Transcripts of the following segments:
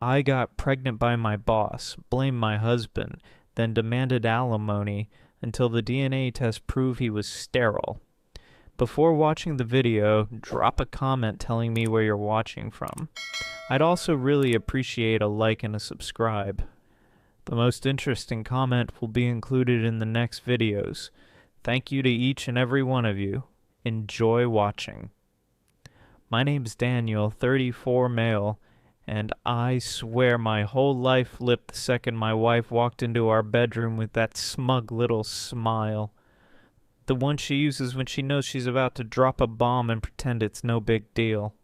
I got pregnant by my boss, blamed my husband, then demanded alimony until the DNA test proved he was sterile. Before watching the video, drop a comment telling me where you're watching from. I'd also really appreciate a like and a subscribe. The most interesting comment will be included in the next videos. Thank you to each and every one of you. Enjoy watching. My name's Daniel, 34 male, and I swear my whole life flipped the second my wife walked into our bedroom with that smug little smile. The one she uses when she knows she's about to drop a bomb and pretend it's no big deal.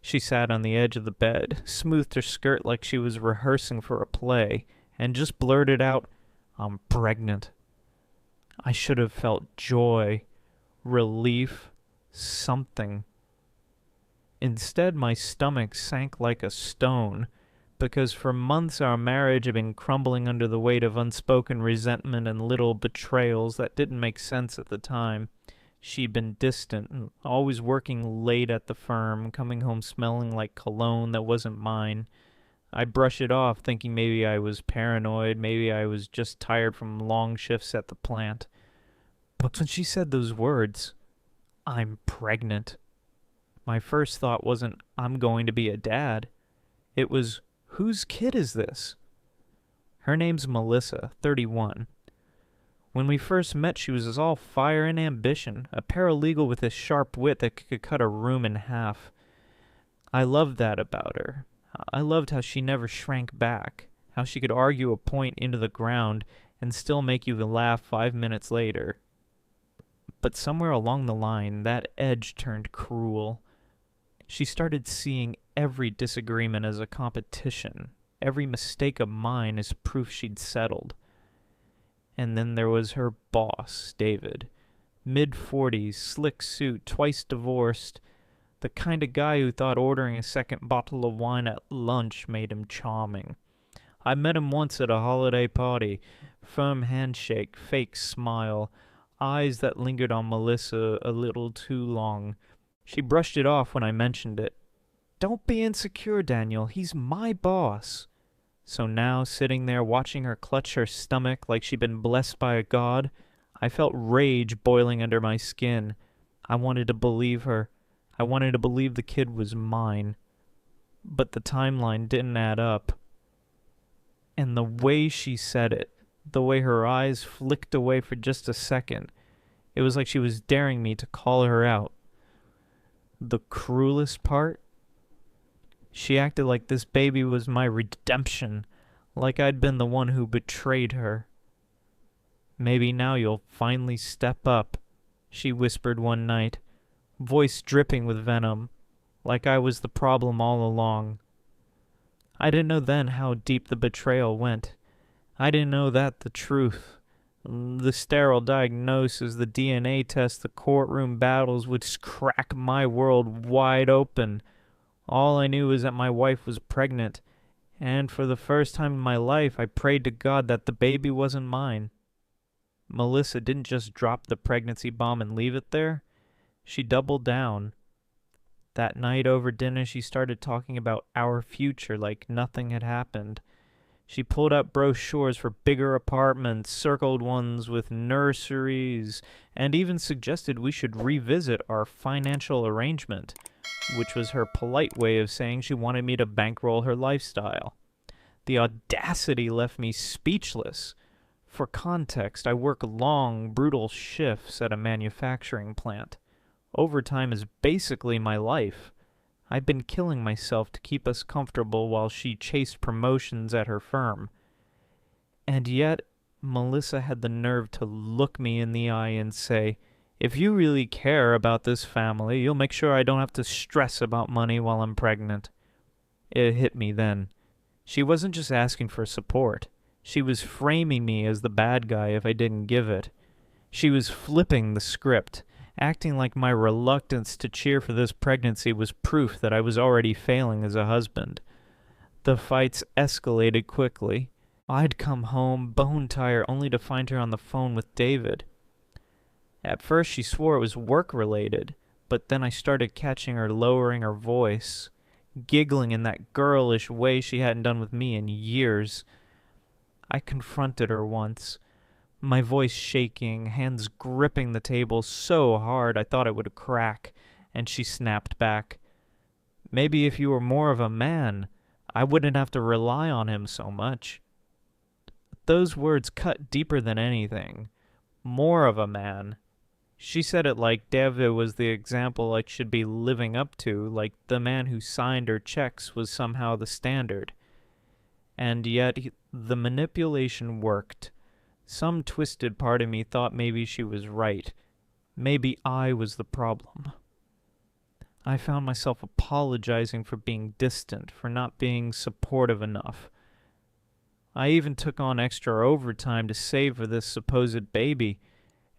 She sat on the edge of the bed, smoothed her skirt like she was rehearsing for a play, and just blurted out, "I'm pregnant." I should have felt joy, relief, something. Instead, my stomach sank like a stone, because for months our marriage had been crumbling under the weight of unspoken resentment and little betrayals that didn't make sense at the time. She'd been distant, and always working late at the firm, coming home smelling like cologne that wasn't mine. I'd brush it off, thinking maybe I was paranoid, maybe I was just tired from long shifts at the plant. But when she said those words, "I'm pregnant," my first thought wasn't, "I'm going to be a dad." It was, "Whose kid is this?" Her name's Melissa, 31. When we first met, she was all fire and ambition, a paralegal with a sharp wit that could cut a room in half. I loved that about her. I loved how she never shrank back, how she could argue a point into the ground and still make you laugh 5 minutes later. But somewhere along the line, that edge turned cruel. She started seeing every disagreement as a competition, every mistake of mine as proof she'd settled. And then there was her boss, David. Mid-40s, slick suit, twice divorced. The kind of guy who thought ordering a second bottle of wine at lunch made him charming. I met him once at a holiday party. Firm handshake, fake smile, eyes that lingered on Melissa a little too long. She brushed it off when I mentioned it. "Don't be insecure, Daniel. He's my boss." So now, sitting there watching her clutch her stomach like she'd been blessed by a god, I felt rage boiling under my skin. I wanted to believe her. I wanted to believe the kid was mine. But the timeline didn't add up. And the way she said it, the way her eyes flicked away for just a second, it was like she was daring me to call her out. The cruelest part? She acted like this baby was my redemption, like I'd been the one who betrayed her. "Maybe now you'll finally step up," she whispered one night, voice dripping with venom, like I was the problem all along. I didn't know then how deep the betrayal went. I didn't know that the truth, the sterile diagnosis, the DNA test, the courtroom battles would crack my world wide open. All I knew was that my wife was pregnant, and for the first time in my life I prayed to God that the baby wasn't mine. Melissa didn't just drop the pregnancy bomb and leave it there. She doubled down. That night over dinner she started talking about our future like nothing had happened. She pulled out brochures for bigger apartments, circled ones with nurseries, and even suggested we should revisit our financial arrangement, which was her polite way of saying she wanted me to bankroll her lifestyle. The audacity left me speechless. For context, I work long, brutal shifts at a manufacturing plant. Overtime is basically my life. I'd been killing myself to keep us comfortable while she chased promotions at her firm. And yet, Melissa had the nerve to look me in the eye and say, "If you really care about this family, you'll make sure I don't have to stress about money while I'm pregnant." It hit me then. She wasn't just asking for support. She was framing me as the bad guy if I didn't give it. She was flipping the script, acting like my reluctance to cheer for this pregnancy was proof that I was already failing as a husband. The fights escalated quickly. I'd come home bone-tired only to find her on the phone with David. At first she swore it was work-related, but then I started catching her lowering her voice, giggling in that girlish way she hadn't done with me in years. I confronted her once, my voice shaking, hands gripping the table so hard I thought it would crack, and she snapped back. Maybe if you were more of a man, I wouldn't have to rely on him so much. Those words cut deeper than anything. More of a man. She said it like David was the example I should be living up to, like the man who signed her checks was somehow the standard. And yet the manipulation worked. Some twisted part of me thought maybe she was right. Maybe I was the problem. I found myself apologizing for being distant, for not being supportive enough. I even took on extra overtime to save for this supposed baby.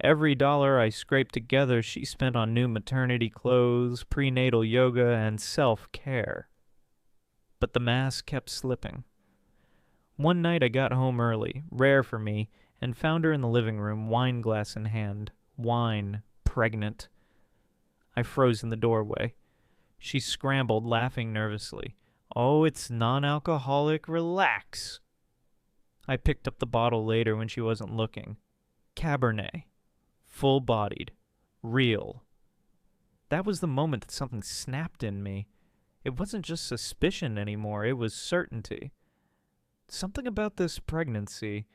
Every dollar I scraped together she spent on new maternity clothes, prenatal yoga, and self-care. But the mask kept slipping. One night I got home early, rare for me, and found her in the living room, wine glass in hand. Wine, pregnant. I froze in the doorway. She scrambled, laughing nervously. "Oh, it's non-alcoholic, relax." I picked up the bottle later when she wasn't looking. Cabernet. Full-bodied. Real. That was the moment that something snapped in me. It wasn't just suspicion anymore, it was certainty. Something about this pregnancy,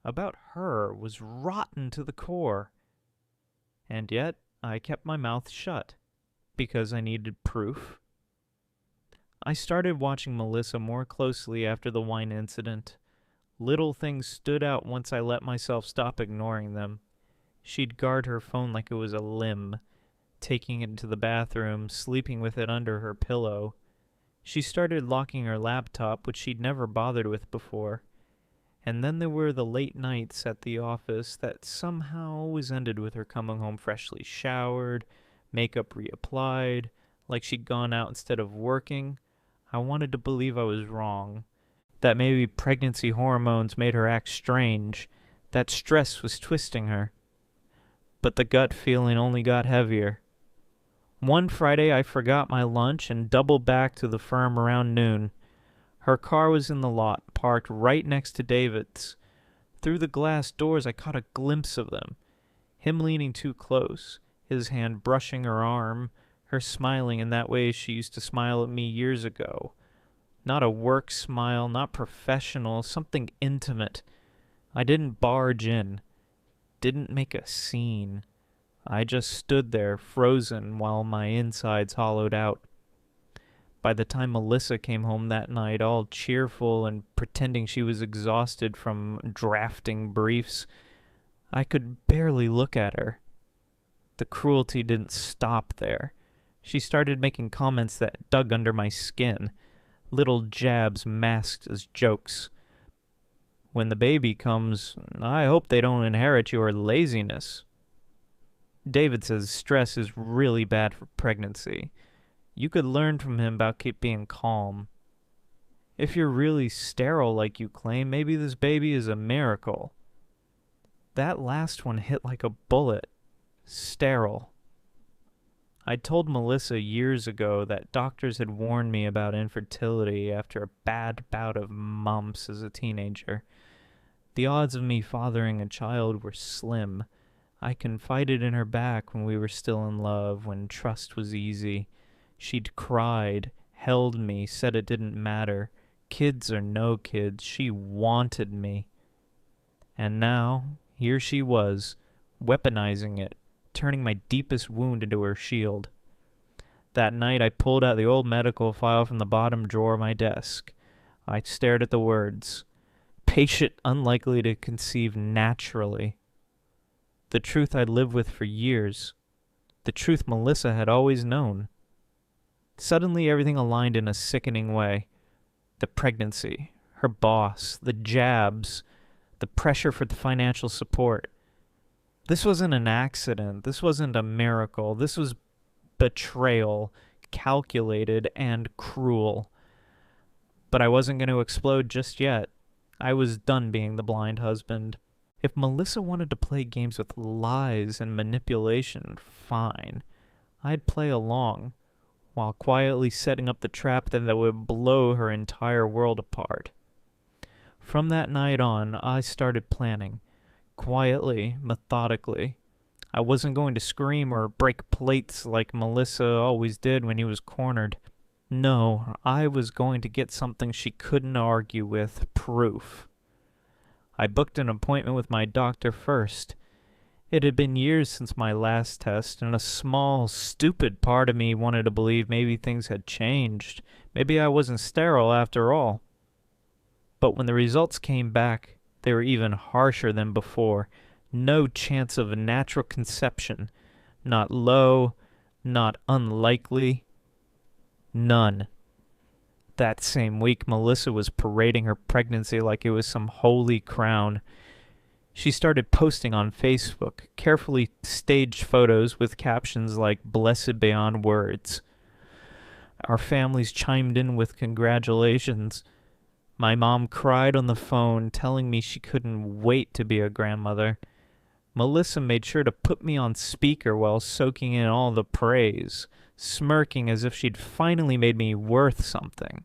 about her, was rotten to the core. And yet, I kept my mouth shut, because I needed proof. I started watching Melissa more closely after the wine incident. Little things stood out once I let myself stop ignoring them. She'd guard her phone like it was a limb, taking it into the bathroom, sleeping with it under her pillow. She started locking her laptop, which she'd never bothered with before. And then there were the late nights at the office that somehow always ended with her coming home freshly showered, makeup reapplied, like she'd gone out instead of working. I wanted to believe I was wrong. That maybe pregnancy hormones made her act strange, that stress was twisting her. But the gut feeling only got heavier. One Friday I forgot my lunch and doubled back to the firm around noon. Her car was in the lot, parked right next to David's. Through the glass doors I caught a glimpse of them. Him leaning too close, his hand brushing her arm, her smiling in that way she used to smile at me years ago. Not a work smile, not professional, something intimate. I didn't barge in, didn't make a scene. I just stood there, frozen, while my insides hollowed out. By the time Melissa came home that night, all cheerful and pretending she was exhausted from drafting briefs, I could barely look at her. The cruelty didn't stop there. She started making comments that dug under my skin. Little jabs masked as jokes. When the baby comes, I hope they don't inherit your laziness. David says stress is really bad for pregnancy. You could learn from him about being calm. If you're really sterile like you claim, maybe this baby is a miracle. That last one hit like a bullet. Sterile. I told Melissa years ago that doctors had warned me about infertility after a bad bout of mumps as a teenager. The odds of me fathering a child were slim. I confided in her back when we were still in love, when trust was easy. She'd cried, held me, said it didn't matter. Kids or no kids, she wanted me. And now, here she was, weaponizing it, turning my deepest wound into her shield. That night I pulled out the old medical file from the bottom drawer of my desk. I stared at the words, "Patient unlikely to conceive naturally." The truth I'd lived with for years. The truth Melissa had always known. Suddenly everything aligned in a sickening way. The pregnancy, her boss, the jabs, the pressure for the financial support. This wasn't an accident. This wasn't a miracle. This was betrayal, calculated and cruel. But I wasn't going to explode just yet. I was done being the blind husband. If Melissa wanted to play games with lies and manipulation, fine. I'd play along. while quietly setting up the trap that would blow her entire world apart. From that night on, I started planning, quietly, methodically. I wasn't going to scream or break plates like Melissa always did when he was cornered. No, I was going to get something she couldn't argue with, proof. I booked an appointment with my doctor first. It had been years since my last test, and a small, stupid part of me wanted to believe maybe things had changed. Maybe I wasn't sterile after all. But when the results came back, they were even harsher than before. No chance of a natural conception. Not low, not unlikely. None. That same week, Melissa was parading her pregnancy like it was some holy crown. She started posting on Facebook, carefully staged photos with captions like "blessed beyond words." Our families chimed in with congratulations. My mom cried on the phone, telling me she couldn't wait to be a grandmother. Melissa made sure to put me on speaker while soaking in all the praise, smirking as if she'd finally made me worth something.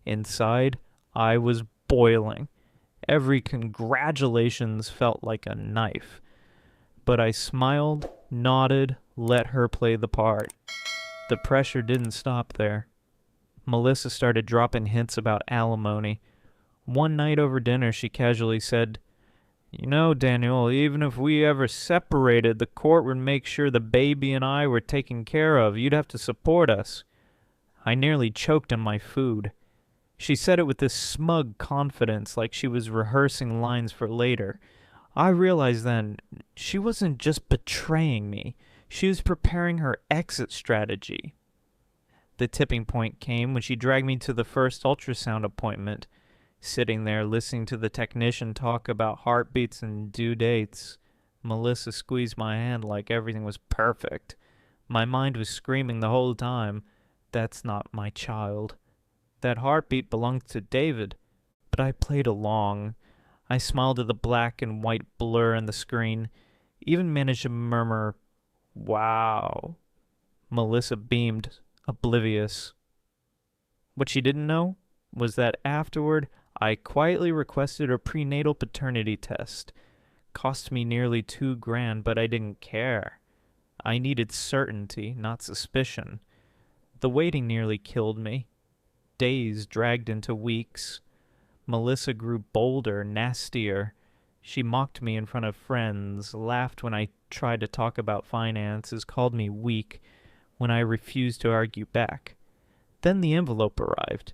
Inside, I was boiling. Every congratulations felt like a knife. But I smiled, nodded, let her play the part. The pressure didn't stop there. Melissa started dropping hints about alimony. One night over dinner, she casually said, "You know, Daniel, even if we ever separated, the court would make sure the baby and I were taken care of. You'd have to support us." I nearly choked on my food. She said it with this smug confidence, like she was rehearsing lines for later. I realized then, she wasn't just betraying me. She was preparing her exit strategy. The tipping point came when she dragged me to the first ultrasound appointment. Sitting there listening to the technician talk about heartbeats and due dates, Melissa squeezed my hand like everything was perfect. My mind was screaming the whole time, "That's not my child. That heartbeat belongs to David." But I played along. I smiled at the black and white blur on the screen, even managed to murmur, "Wow." Melissa beamed, oblivious. What she didn't know was that afterward, I quietly requested a prenatal paternity test. Cost me nearly $2,000, but I didn't care. I needed certainty, not suspicion. The waiting nearly killed me. Days dragged into weeks. Melissa grew bolder, nastier. She mocked me in front of friends, laughed when I tried to talk about finances, called me weak when I refused to argue back. Then the envelope arrived.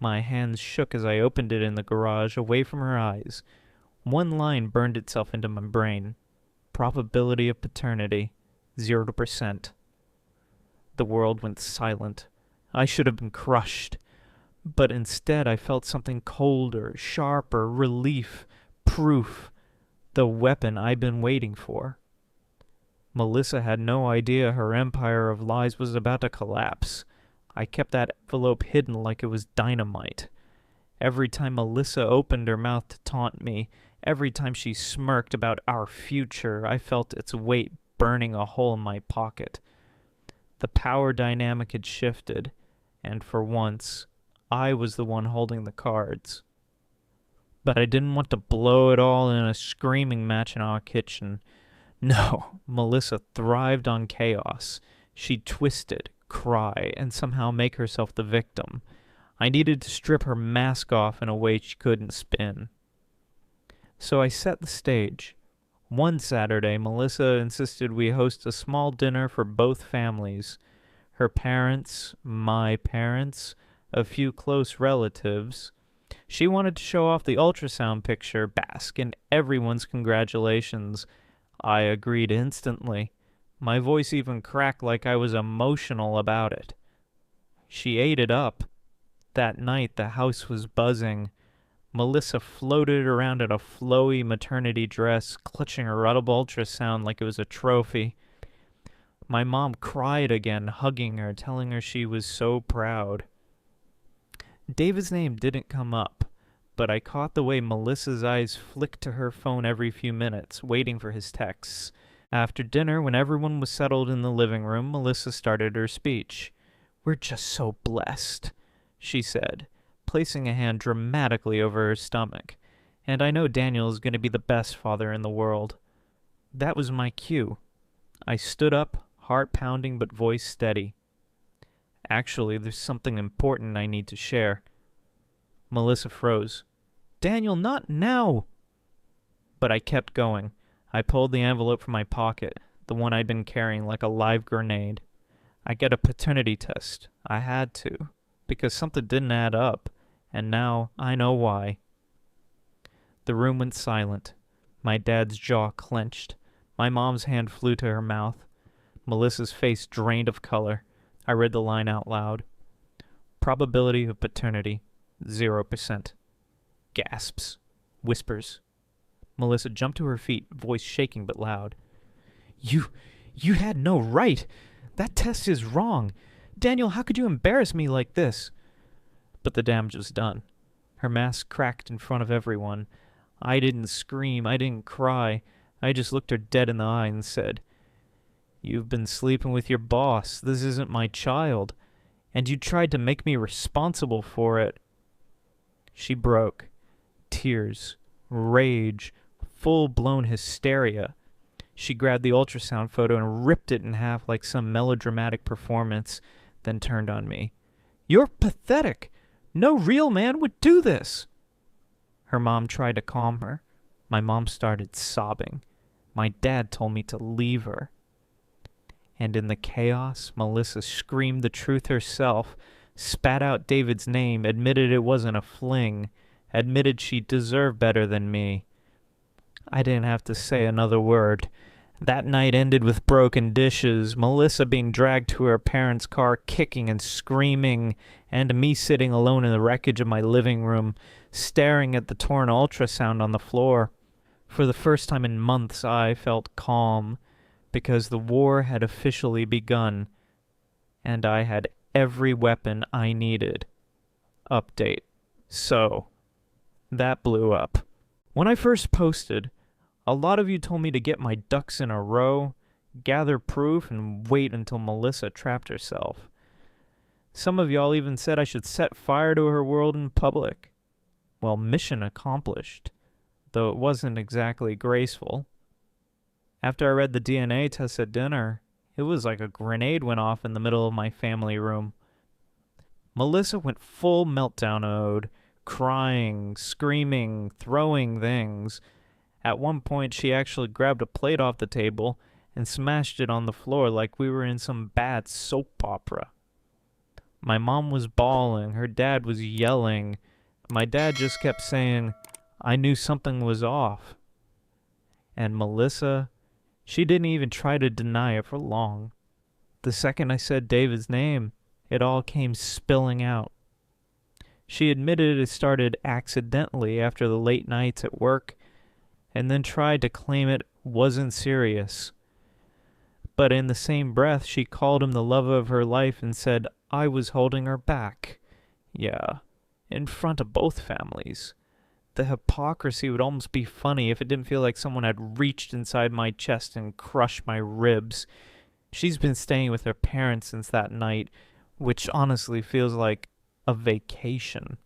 My hands shook as I opened it in the garage, away from her eyes. One line burned itself into my brain. Probability of paternity, 0%. The world went silent. I should have been crushed. But instead I felt something colder, sharper, relief, proof, the weapon I'd been waiting for. Melissa had no idea her empire of lies was about to collapse. I kept that envelope hidden like it was dynamite. Every time Melissa opened her mouth to taunt me, every time she smirked about our future, I felt its weight burning a hole in my pocket. The power dynamic had shifted, and for once, I was the one holding the cards. But I didn't want to blow it all in a screaming match in our kitchen. No, Melissa thrived on chaos. She'd twisted, cry, and somehow make herself the victim. I needed to strip her mask off in a way she couldn't spin. So I set the stage. One Saturday, Melissa insisted we host a small dinner for both families. Her parents, my parents, a few close relatives. She wanted to show off the ultrasound picture, bask in everyone's congratulations. I agreed instantly. My voice even cracked like I was emotional about it. She ate it up. That night the house was buzzing. Melissa floated around in a flowy maternity dress, clutching her ultrasound like it was a trophy. My mom cried again, hugging her, telling her she was so proud. David's name didn't come up, but I caught the way Melissa's eyes flicked to her phone every few minutes, waiting for his texts. After dinner, when everyone was settled in the living room, Melissa started her speech. "We're just so blessed," she said, placing a hand dramatically over her stomach. "And I know Daniel is going to be the best father in the world." That was my cue. I stood up, heart pounding but voice steady. "Actually, there's something important I need to share." Melissa froze. "Daniel, not now!" But I kept going. I pulled the envelope from my pocket, the one I'd been carrying like a live grenade. I get a paternity test. I had to, because something didn't add up, and now I know why. The room went silent. My dad's jaw clenched. My mom's hand flew to her mouth. Melissa's face drained of color. I read the line out loud. "Probability of paternity, 0%. Gasps. Whispers. Melissa jumped to her feet, voice shaking but loud. You had no right. That test is wrong. Daniel, how could you embarrass me like this?" But the damage was done. Her mask cracked in front of everyone. I didn't scream. I didn't cry. I just looked her dead in the eye and said, "You've been sleeping with your boss. This isn't my child. And you tried to make me responsible for it." She broke. Tears, rage, full-blown hysteria. She grabbed the ultrasound photo and ripped it in half like some melodramatic performance, then turned on me. "You're pathetic. No real man would do this." Her mom tried to calm her. My mom started sobbing. My dad told me to leave her. And in the chaos, Melissa screamed the truth herself, spat out David's name, admitted it wasn't a fling, admitted she deserved better than me. I didn't have to say another word. That night ended with broken dishes, Melissa being dragged to her parents' car kicking and screaming, and me sitting alone in the wreckage of my living room, staring at the torn ultrasound on the floor. For the first time in months, I felt calm, because the war had officially begun, and I had every weapon I needed. Update. So, that blew up. When I first posted, a lot of you told me to get my ducks in a row, gather proof, and wait until Melissa trapped herself. Some of y'all even said I should set fire to her world in public. Well, mission accomplished, though it wasn't exactly graceful. After I read the DNA test at dinner, it was like a grenade went off in the middle of my family room. Melissa went full meltdown mode, crying, screaming, throwing things. At one point, she actually grabbed a plate off the table and smashed it on the floor like we were in some bad soap opera. My mom was bawling, her dad was yelling. My dad just kept saying, "I knew something was off." And Melissa, she didn't even try to deny it for long. The second I said David's name, it all came spilling out. She admitted it started accidentally after the late nights at work, and then tried to claim it wasn't serious. But in the same breath, she called him the love of her life and said I was holding her back. Yeah, in front of both families. The hypocrisy would almost be funny if it didn't feel like someone had reached inside my chest and crushed my ribs. She's been staying with her parents since that night, which honestly feels like a vacation.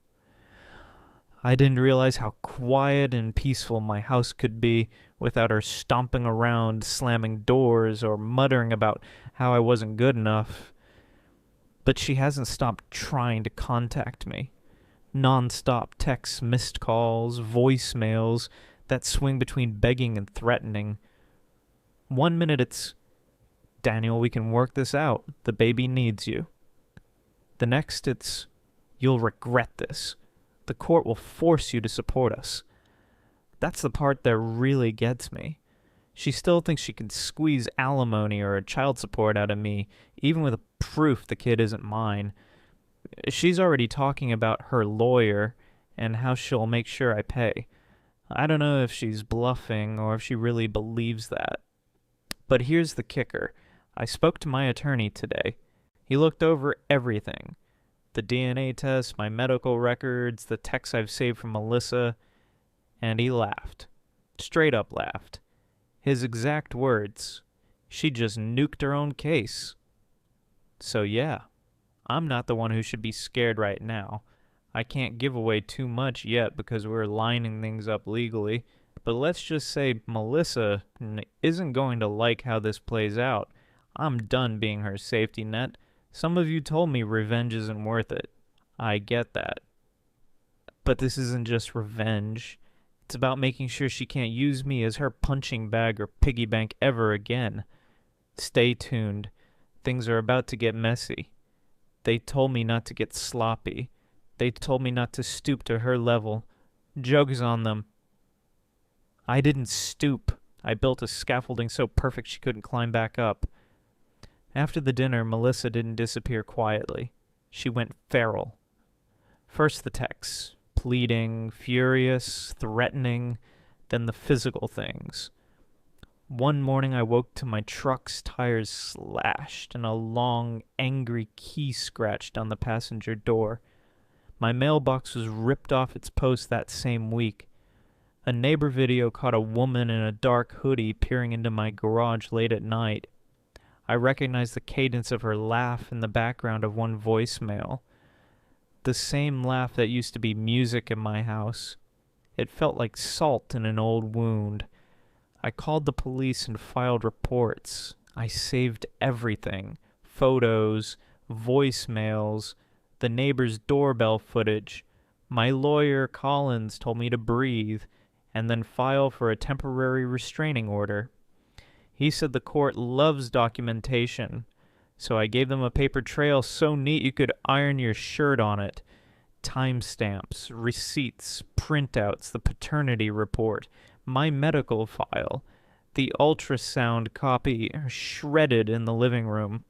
I didn't realize how quiet and peaceful my house could be without her stomping around, slamming doors, or muttering about how I wasn't good enough. But she hasn't stopped trying to contact me. Non-stop texts, missed calls, voicemails that swing between begging and threatening. 1 minute it's, "Daniel, we can work this out. The baby needs you." The next it's, "You'll regret this. The court will force you to support us." That's the part that really gets me. She still thinks she can squeeze alimony or child support out of me, even with proof the kid isn't mine. She's already talking about her lawyer and how she'll make sure I pay. I don't know if she's bluffing or if she really believes that. But here's the kicker. I spoke to my attorney today. He looked over everything. The DNA test, my medical records, the texts I've saved from Melissa, and he laughed. Straight up laughed. His exact words, "She just nuked her own case." So yeah, I'm not the one who should be scared right now. I can't give away too much yet because we're lining things up legally, but let's just say Melissa isn't going to like how this plays out. I'm done being her safety net. Some of you told me revenge isn't worth it. I get that. But this isn't just revenge. It's about making sure she can't use me as her punching bag or piggy bank ever again. Stay tuned. Things are about to get messy. They told me not to get sloppy. They told me not to stoop to her level. Joke's on them. I didn't stoop. I built a scaffolding so perfect she couldn't climb back up. After the dinner, Melissa didn't disappear quietly. She went feral. First the texts, pleading, furious, threatening, then the physical things. One morning I woke to my truck's tires slashed and a long, angry key scratched on the passenger door. My mailbox was ripped off its post that same week. A neighbor video caught a woman in a dark hoodie peering into my garage late at night. I recognized the cadence of her laugh in the background of one voicemail. The same laugh that used to be music in my house. It felt like salt in an old wound. I called the police and filed reports. I saved everything. Photos, voicemails, the neighbor's doorbell footage. My lawyer, Collins, told me to breathe and then file for a temporary restraining order. He said the court loves documentation, so I gave them a paper trail so neat you could iron your shirt on it. Timestamps, receipts, printouts, the paternity report, my medical file, the ultrasound copy shredded in the living room.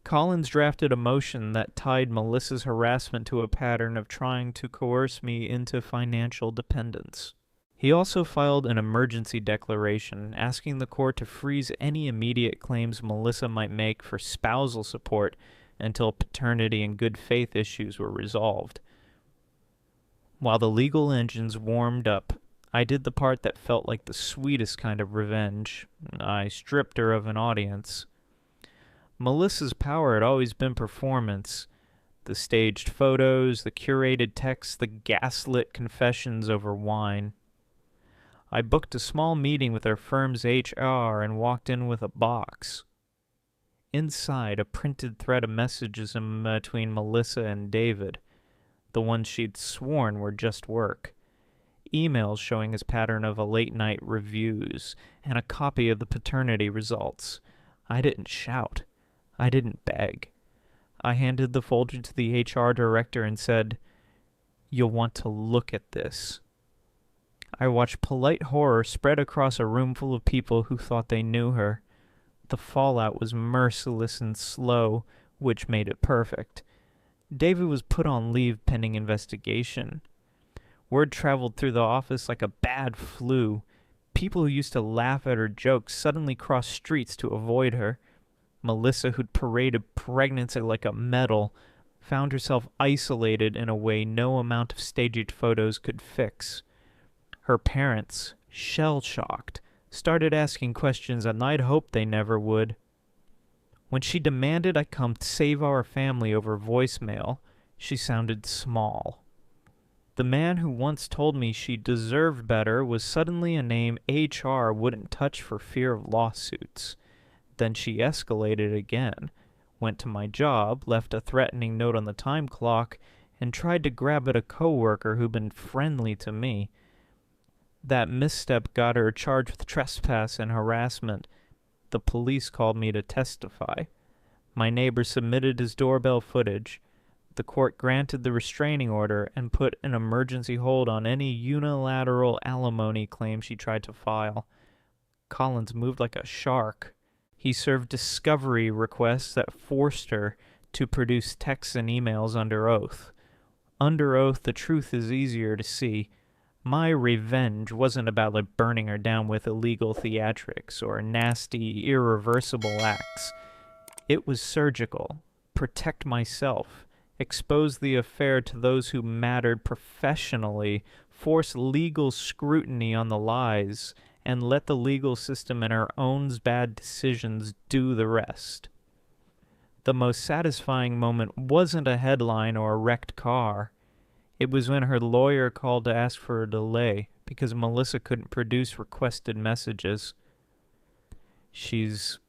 Collins drafted a motion that tied Melissa's harassment to a pattern of trying to coerce me into financial dependence. He also filed an emergency declaration asking the court to freeze any immediate claims Melissa might make for spousal support until paternity and good faith issues were resolved. While the legal engines warmed up, I did the part that felt like the sweetest kind of revenge. I stripped her of an audience. Melissa's power had always been performance. The staged photos, the curated texts, the gaslit confessions over wine. I booked a small meeting with our firm's HR and walked in with a box. Inside, a printed thread of messages in between Melissa and David, the ones she'd sworn were just work. Emails showing his pattern of late-night reviews, and a copy of the paternity results. I didn't shout. I didn't beg. I handed the folder to the HR director and said, "You'll want to look at this." I watched polite horror spread across a room full of people who thought they knew her. The fallout was merciless and slow, which made it perfect. David was put on leave pending investigation. Word traveled through the office like a bad flu. People who used to laugh at her jokes suddenly crossed streets to avoid her. Melissa, who'd paraded pregnancy like a medal, found herself isolated in a way no amount of staged photos could fix. Her parents, shell-shocked, started asking questions and I'd hoped they never would. When she demanded I come save our family over voicemail, she sounded small. The man who once told me she deserved better was suddenly a name HR wouldn't touch for fear of lawsuits. Then she escalated again, went to my job, left a threatening note on the time clock, and tried to grab at a coworker who'd been friendly to me. That misstep got her charged with trespass and harassment. The police called me to testify. My neighbor submitted his doorbell footage. The court granted the restraining order and put an emergency hold on any unilateral alimony claim she tried to file. Collins moved like a shark. He served discovery requests that forced her to produce texts and emails under oath. Under oath, the truth is easier to see. My revenge wasn't about burning her down with illegal theatrics or nasty, irreversible acts. It was surgical. Protect myself. Expose the affair to those who mattered professionally. Force legal scrutiny on the lies. And let the legal system and our own bad decisions do the rest. The most satisfying moment wasn't a headline or a wrecked car. It was when her lawyer called to ask for a delay because Melissa couldn't produce requested messages. "She's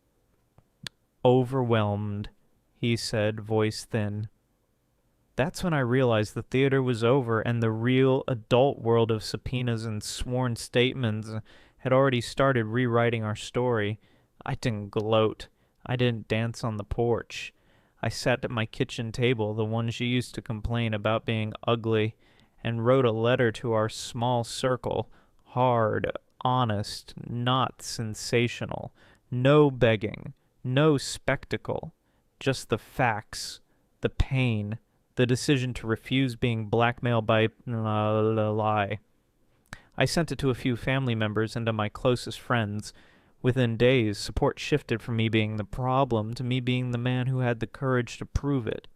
overwhelmed," he said, voice thin. That's when I realized the theater was over and the real adult world of subpoenas and sworn statements had already started rewriting our story. I didn't gloat. I didn't dance on the porch. I sat at my kitchen table, the one she used to complain about being ugly, and wrote a letter to our small circle, hard, honest, not sensational, no begging, no spectacle, just the facts, the pain, the decision to refuse being blackmailed by lie. I sent it to a few family members and to my closest friends. Within days, support shifted from me being the problem to me being the man who had the courage to prove it.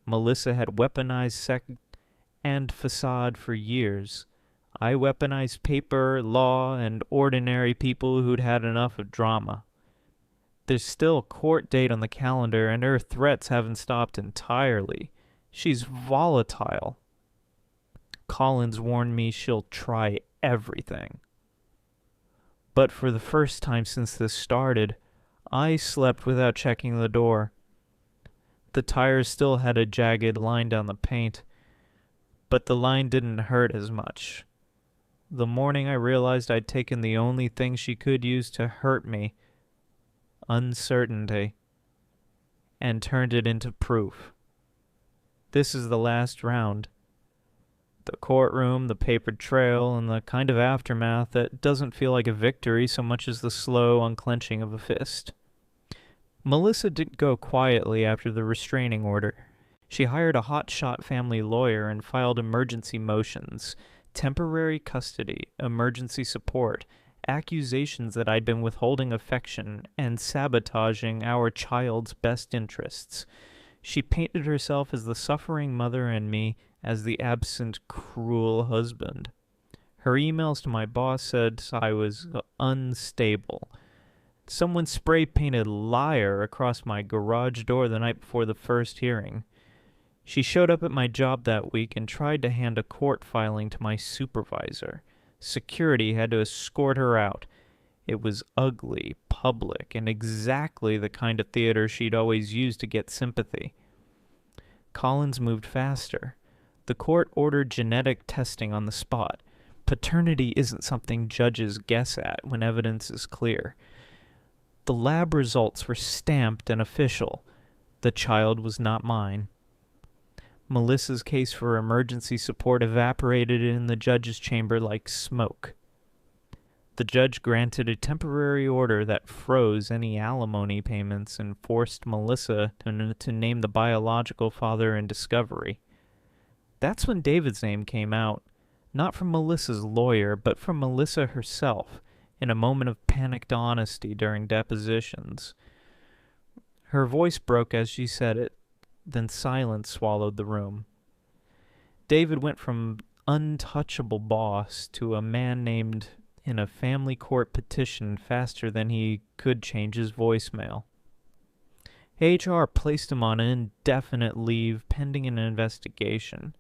Melissa had weaponized sex and facade for years. I weaponized paper, law, and ordinary people who'd had enough of drama. There's still a court date on the calendar, and her threats haven't stopped entirely. She's volatile. Collins warned me she'll try everything. But for the first time since this started, I slept without checking the door. The tires still had a jagged line down the paint, but the line didn't hurt as much. The morning I realized I'd taken the only thing she could use to hurt me, uncertainty, and turned it into proof. This is the last round. The courtroom, the papered trail, and the kind of aftermath that doesn't feel like a victory so much as the slow unclenching of a fist. Melissa didn't go quietly after the restraining order. She hired a hotshot family lawyer and filed emergency motions, temporary custody, emergency support, accusations that I'd been withholding affection and sabotaging our child's best interests. She painted herself as the suffering mother and me as the absent, cruel husband. Her emails to my boss said I was unstable. Someone spray-painted liar across my garage door the night before the first hearing. She showed up at my job that week and tried to hand a court filing to my supervisor. Security had to escort her out. It was ugly, public, and exactly the kind of theater she'd always used to get sympathy. Collins moved faster. The court ordered genetic testing on the spot. Paternity isn't something judges guess at when evidence is clear. The lab results were stamped and official. The child was not mine. Melissa's case for emergency support evaporated in the judge's chamber like smoke. The judge granted a temporary order that froze any alimony payments and forced Melissa to name the biological father in discovery. That's when David's name came out, not from Melissa's lawyer, but from Melissa herself, in a moment of panicked honesty during depositions. Her voice broke as she said it, then silence swallowed the room. David went from untouchable boss to a man named in a family court petition faster than he could change his voicemail. HR placed him on indefinite leave pending an investigation.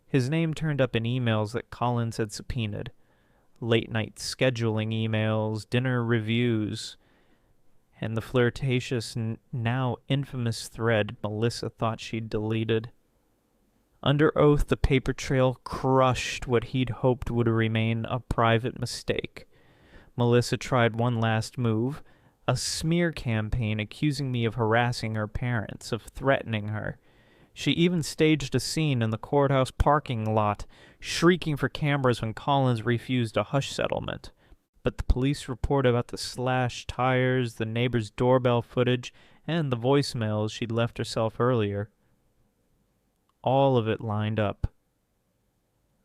His name turned up in emails that Collins had subpoenaed. Late-night scheduling emails, dinner reviews, and the flirtatious, now infamous thread Melissa thought she'd deleted. Under oath, the paper trail crushed what he'd hoped would remain a private mistake. Melissa tried one last move, a smear campaign accusing me of harassing her parents, of threatening her. She even staged a scene in the courthouse parking lot, shrieking for cameras when Collins refused a hush settlement. But the police report about the slashed tires, the neighbor's doorbell footage, and the voicemails she'd left herself earlier, all of it lined up.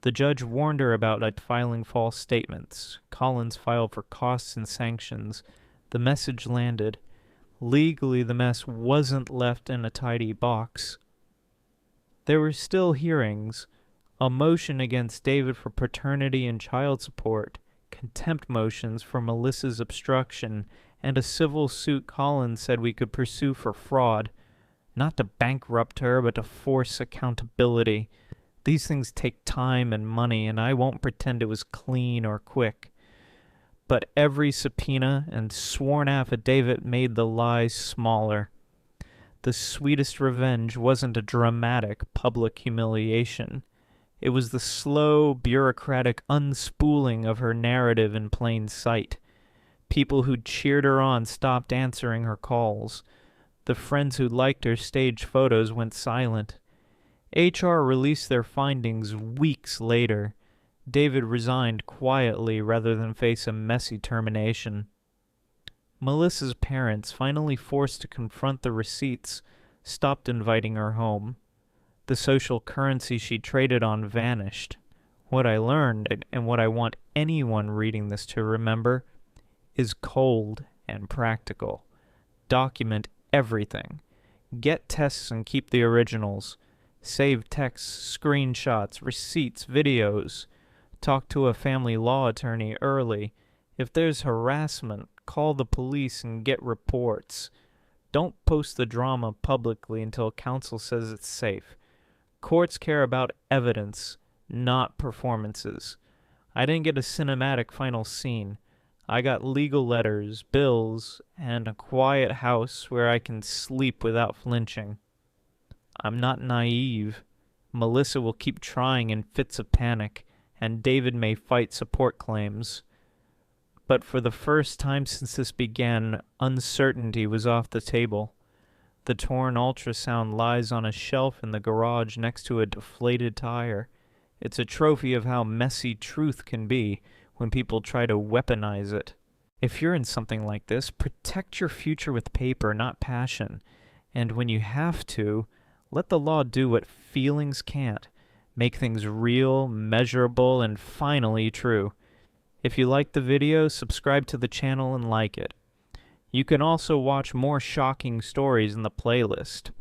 The judge warned her about filing false statements. Collins filed for costs and sanctions. The message landed. Legally, the mess wasn't left in a tidy box. There were still hearings, a motion against David for paternity and child support, contempt motions for Melissa's obstruction, and a civil suit Collins said we could pursue for fraud. Not to bankrupt her, but to force accountability. These things take time and money, and I won't pretend it was clean or quick. But every subpoena and sworn affidavit made the lies smaller. The sweetest revenge wasn't a dramatic public humiliation. It was the slow, bureaucratic unspooling of her narrative in plain sight. People who'd cheered her on stopped answering her calls. The friends who liked her stage photos went silent. HR released their findings weeks later. David resigned quietly rather than face a messy termination. Melissa's parents, finally forced to confront the receipts, stopped inviting her home. The social currency she traded on vanished. What I learned, and what I want anyone reading this to remember, is cold and practical. Document everything. Get tests and keep the originals. Save texts, screenshots, receipts, videos. Talk to a family law attorney early. If there's harassment, call the police and get reports. Don't post the drama publicly until counsel says it's safe. Courts care about evidence, not performances. I didn't get a cinematic final scene. I got legal letters, bills, and a quiet house where I can sleep without flinching. I'm not naive. Melissa will keep trying in fits of panic, and David may fight support claims. But for the first time since this began, uncertainty was off the table. The torn ultrasound lies on a shelf in the garage next to a deflated tire. It's a trophy of how messy truth can be when people try to weaponize it. If you're in something like this, protect your future with paper, not passion. And when you have to, let the law do what feelings can't. Make things real, measurable, and finally true. If you liked the video, subscribe to the channel and like it. You can also watch more shocking stories in the playlist.